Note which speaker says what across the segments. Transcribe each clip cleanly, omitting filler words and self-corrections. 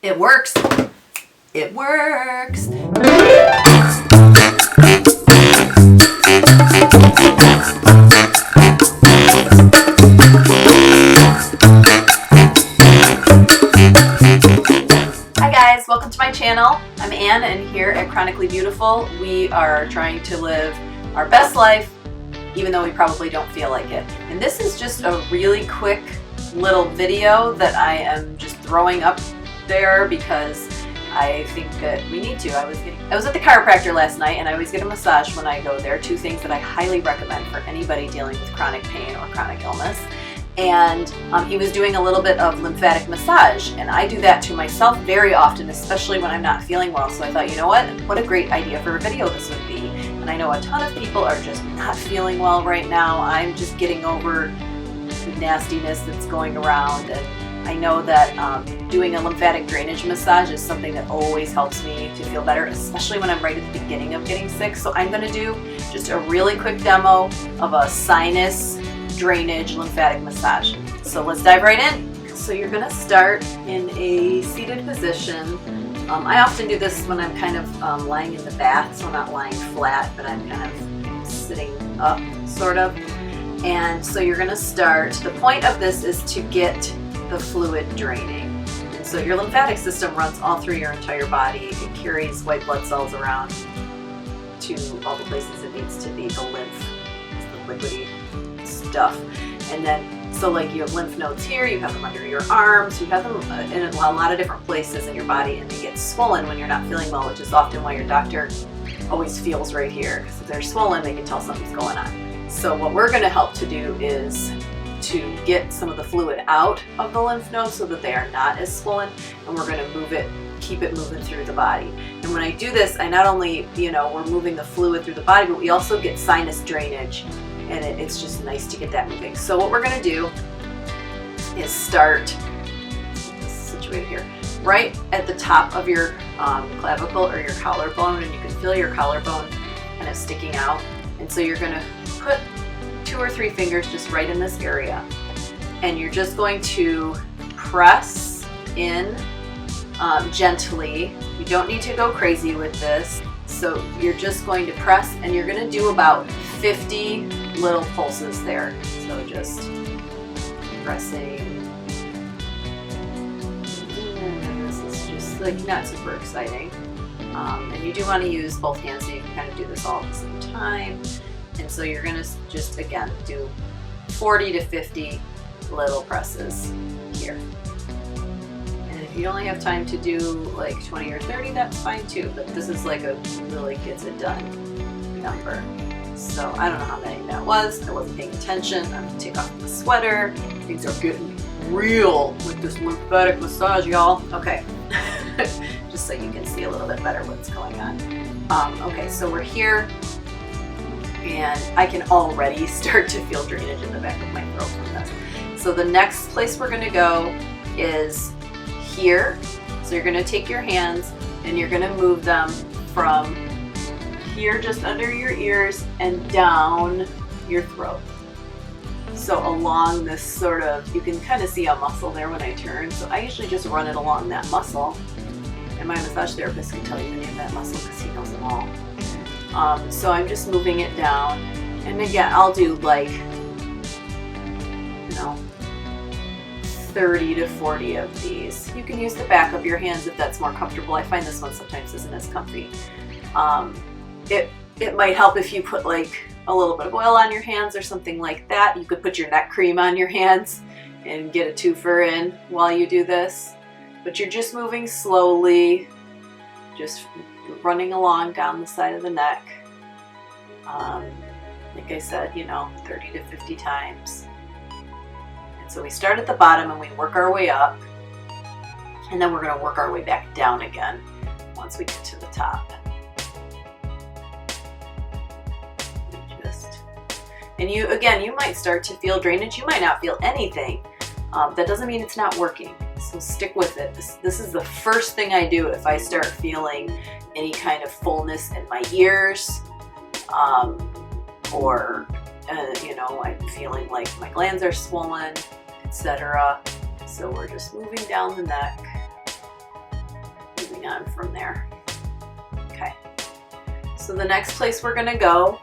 Speaker 1: It works. It works. Hi guys, welcome to my channel. I'm Anne, and here at Chronically Beautiful, we are trying to live our best life, even though we probably don't feel like it. And this is just a really quick little video that I am just throwing up there because I think that we need to. I was at the chiropractor last night, and I always get a massage when I go there. Two things that I highly recommend for anybody dealing with chronic pain or chronic illness. And he was doing a little bit of lymphatic massage, and I do that to myself very often, especially when I'm not feeling well. So I thought, you know what a great idea for a video this would be. And I know a ton of people are just not feeling well right now. I'm just getting over the nastiness that's going around, and I know that doing a lymphatic drainage massage is something that always helps me to feel better, especially when I'm right at the beginning of getting sick. So I'm going to do just a really quick demo of a sinus drainage lymphatic massage. So let's dive right in. So you're going to start in a seated position. I often do this when I'm kind of lying in the bath, so I'm not lying flat, but I'm kind of sitting up, sort of. And so you're going to start. The point of this is to get the fluid draining. And so your lymphatic system runs all through your entire body. It carries white blood cells around to all the places it needs to be. The lymph is the liquidy stuff. And then, so like you have lymph nodes here, you have them under your arms, you have them in a lot of different places in your body, and they get swollen when you're not feeling well, which is often why your doctor always feels right here, because if they're swollen, they can tell something's going on. So what we're going to help to do is to get some of the fluid out of the lymph nodes so that they are not as swollen, and we're going to move it, keep it moving through the body. And when I do this, I not only, we're moving the fluid through the body, but we also get sinus drainage, and it's just nice to get that moving. So what we're going to do is start situated here, right at the top of your clavicle or your collarbone, and you can feel your collarbone kind of sticking out. And so you're going to put 2 or 3 fingers just right in this area, and you're just going to press in gently. You don't need to go crazy with this. So you're just going to press, and you're going to do about 50 little pulses there. So just pressing. And this is just like not super exciting. And you do want to use both hands so you can kind of do this all at the same time. And so you're going to just, again, do 40 to 50 little presses here. And if you only have time to do like 20 or 30, that's fine too. But this is like a really gets it done number. So I don't know how many that was. I wasn't paying attention. I'm going to take off the sweater. Things are getting real with this lymphatic massage, y'all. Okay. Just so you can see a little bit better what's going on. Okay, so we're here. And I can already start to feel drainage in the back of my throat from this. So the next place we're going to go is here. So you're going to take your hands and you're going to move them from here just under your ears and down your throat. So along this sort of, you can kind of see a muscle there when I turn. So I usually just run it along that muscle. And my massage therapist can tell you the name of that muscle because he knows them all. So I'm just moving it down, and again, I'll do like, 30 to 40 of these. You can use the back of your hands if that's more comfortable. I find this one sometimes isn't as comfy. It might help if you put like a little bit of oil on your hands or something like that. You could put your neck cream on your hands and get a twofer in while you do this. But you're just moving slowly, just running along down the side of the neck. Like I said, 30 to 50 times. And so we start at the bottom and we work our way up, and then we're going to work our way back down again once we get to the top. And you might start to feel drainage. You might not feel anything. That doesn't mean it's not working. So stick with it. This is the first thing I do if I start feeling any kind of fullness in my ears, or I'm feeling like my glands are swollen, etc. So we're just moving down the neck. on from there. Okay. So the next place we're gonna go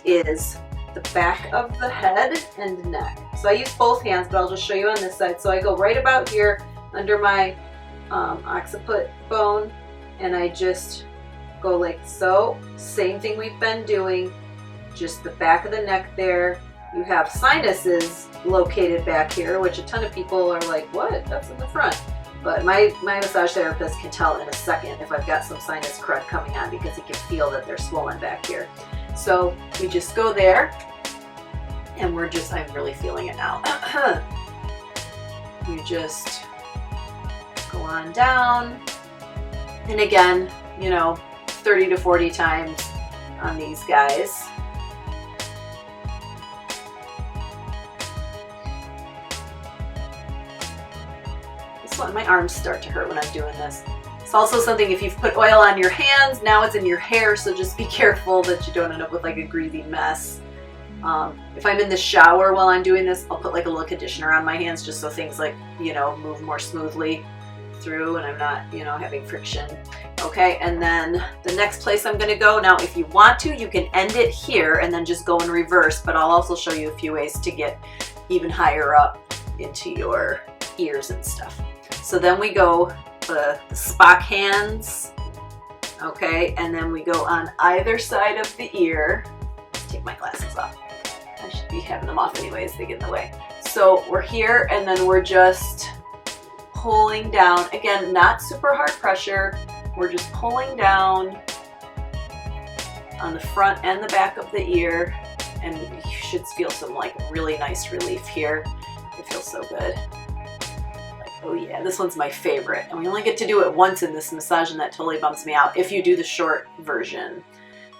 Speaker 1: is the back of the head and neck. So I use both hands, but I'll just show you on this side. So I go right about here under my occiput bone, and I just go like so. Same thing we've been doing, just the back of the neck there. You have sinuses located back here, which a ton of people are like, what? That's in the front. But my massage therapist can tell in a second if I've got some sinus crud coming on, because he can feel that they're swollen back here. So we just go there, and we're just, I'm really feeling it now. You just go on down, and again, you know, 30 to 40 times on these guys. This one, my arms start to hurt when I'm doing this. It's also something, if you've put oil on your hands, now it's in your hair, so just be careful that you don't end up with like a greasy mess. If I'm in the shower while I'm doing this, I'll put like a little conditioner on my hands just so things like, you know, move more smoothly through and I'm not, you know, having friction. Okay, and then the next place I'm gonna go, now if you want to, you can end it here and then just go in reverse, but I'll also show you a few ways to get even higher up into your ears and stuff. So then we go the Spock hands, okay, and then we go on either side of the ear. Take my glasses off. I should be having them off anyways, they get in the way. So we're here, and then we're just pulling down. Again, not super hard pressure. We're just pulling down on the front and the back of the ear, and you should feel some like really nice relief here. It feels so good. Oh yeah, this one's my favorite. And we only get to do it once in this massage, and that totally bumps me out. If you do the short version,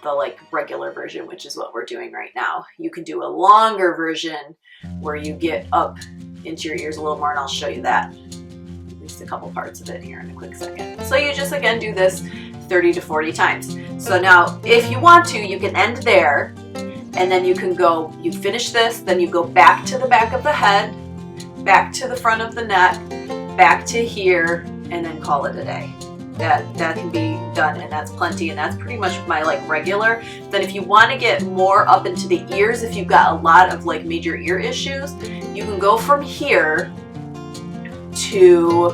Speaker 1: the like regular version, which is what we're doing right now. You can do a longer version where you get up into your ears a little more, and I'll show you that. At least a couple parts of it here in a quick second. So you just, again, do this 30 to 40 times. So now, if you want to, you can end there, and then you can go, you finish this, then you go back to the back of the head, back to the front of the neck, back to here, and then call it a day. That can be done, and that's plenty, and that's pretty much my like regular. Then if you want to get more up into the ears, if you've got a lot of like major ear issues, you can go from here to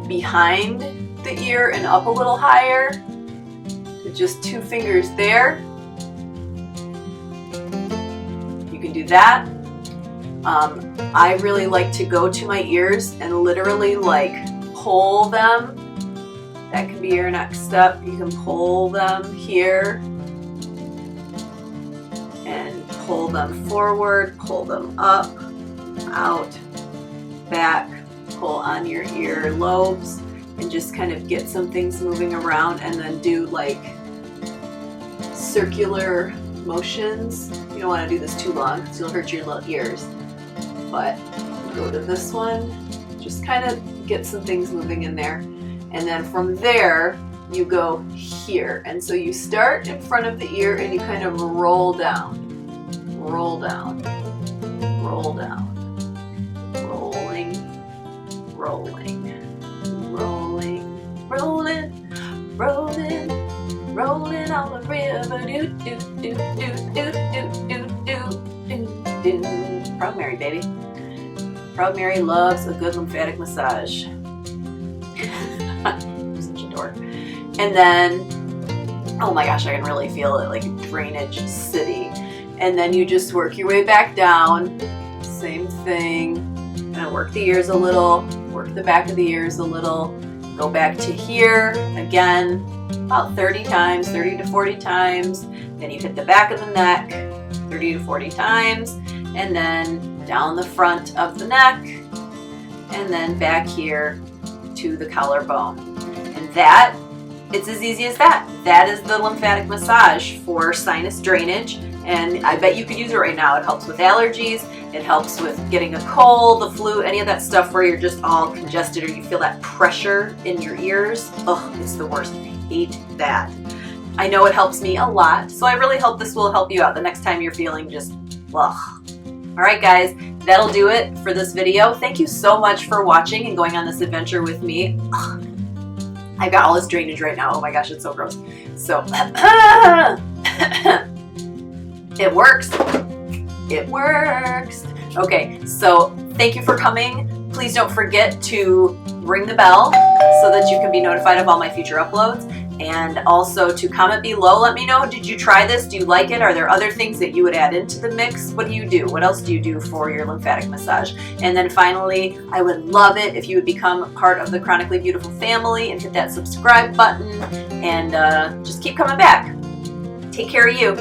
Speaker 1: behind the ear and up a little higher, to just 2 fingers there. You can do that. I really like to go to my ears and literally like pull them. That can be your next step. You can pull them here and pull them forward, pull them up, out, back, pull on your ear lobes, and just kind of get some things moving around, and then do like circular motions. You don't want to do this too long because you'll hurt your little ears. But go to this one, just kind of get some things moving in there. And then from there, you go here. And so you start in front of the ear and you kind of roll down, roll down, roll down, rolling, rolling, rolling, rolling, rolling, rolling on the river. Do, do, do, do, do, do, do, do, do, do. Proud Mary, baby. Proud Mary loves a good lymphatic massage. Such a dork. And then, oh my gosh, I can really feel it, like drainage city. And then you just work your way back down. Same thing. Gonna work the ears a little, work the back of the ears a little, go back to here again, about 30 times, 30 to 40 times. Then you hit the back of the neck, 30 to 40 times, and then down the front of the neck, and then back here to the collarbone. And that, it's as easy as that. That is the lymphatic massage for sinus drainage, and I bet you could use it right now. It helps with allergies, it helps with getting a cold, the flu, any of that stuff where you're just all congested or you feel that pressure in your ears. Oh, it's the worst. I hate that. I know it helps me a lot, so I really hope this will help you out the next time you're feeling just, ugh. Alright guys, that'll do it for this video. Thank you so much for watching and going on this adventure with me. I've got all this drainage right now. Oh my gosh, it's so gross. So, it works. It works. Okay, so thank you for coming. Please don't forget to ring the bell so that you can be notified of all my future uploads. And also to comment below, let me know, did you try this? Do you like it? Are there other things that you would add into the mix? What do you do? What else do you do for your lymphatic massage? And then finally, I would love it if you would become part of the Chronically Beautiful family and hit that subscribe button and just keep coming back. Take care of you.